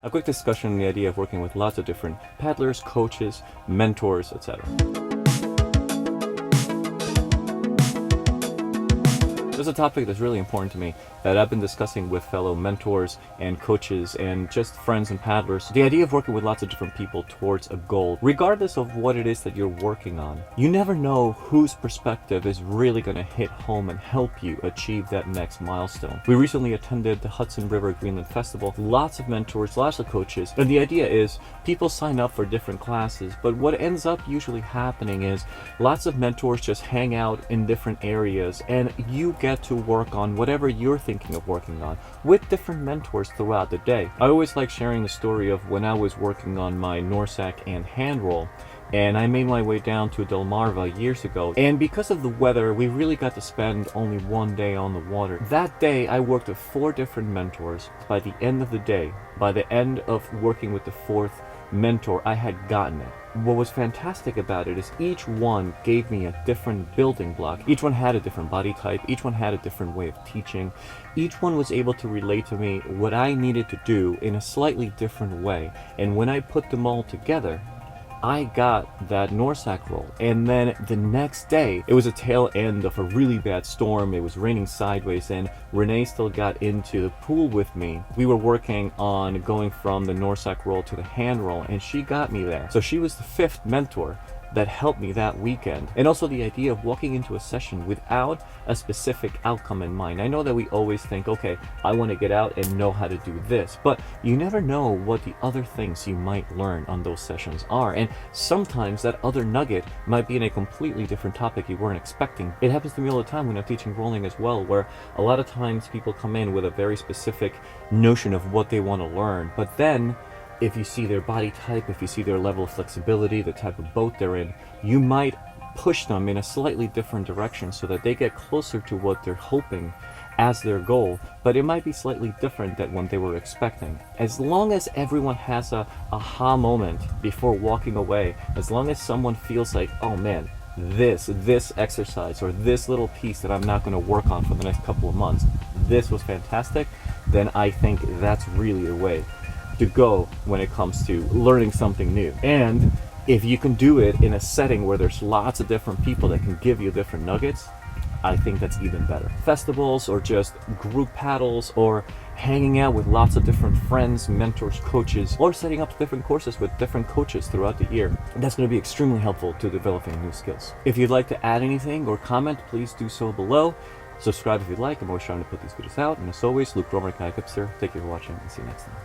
A quick discussion on the idea of working with lots of different paddlers, coaches, mentors, etc. There's a topic that's really important to me that I've been discussing with fellow mentors and coaches and just friends and paddlers. The idea of working with lots of different people towards a goal, regardless of what it is that you're working on. You never know whose perspective is really going to hit home and help you achieve that next milestone. We recently attended the Hudson River Greenland Festival. Lots of mentors, lots of coaches, and the idea is people sign up for different classes, but what ends up usually happening is lots of mentors just hang out in different areas and you get to work on whatever you're thinking of working on with different mentors throughout the day. I always like sharing the story of when I was working on my Norsac and hand roll, and I made my way down to Delmarva years ago, and because of the weather we really got to spend only one day on the water. That day I worked with 4 different mentors. By the end of the day, by the end of working with the 4th mentor, I had gotten it. What was fantastic about it is each one gave me a different building block. Each one had a different body type. Each one had a different way of teaching. Each one was able to relate to me what I needed to do in a slightly different way. And when I put them all together, I got that Norsac roll. And then the next day, it was a tail end of a really bad storm. It was raining sideways and Renee still got into the pool with me. We were working on going from the Norsac roll to the hand roll, and she got me there. So she was the 5th mentor that helped me that weekend. And also the idea of walking into a session without a specific outcome in mind. I know that we always think, okay, I want to get out and know how to do this, but you never know what the other things you might learn on those sessions are. And sometimes that other nugget might be in a completely different topic you weren't expecting. It happens to me all the time when I'm teaching rolling as well, where a lot of times people come in with a very specific notion of what they want to learn, but then if you see their body type, if you see their level of flexibility, the type of boat they're in, you might push them in a slightly different direction so that they get closer to what they're hoping as their goal, but it might be slightly different than what they were expecting. As long as everyone has a aha moment before walking away, as long as someone feels like, oh man, this exercise or this little piece that I'm not going to work on for the next couple of months, this was fantastic, then I think that's really the way to go when it comes to learning something new. And if you can do it in a setting where there's lots of different people that can give you different nuggets, I think that's even better. Festivals or just group paddles or hanging out with lots of different friends, mentors, coaches, or setting up different courses with different coaches throughout the year. That's going to be extremely helpful to developing new skills. If you'd like to add anything or comment, please do so below. Subscribe if you'd like. I'm always trying to put these videos out. And as always, Luke Romer, Kayak Hipster. Thank you for watching and see you next time.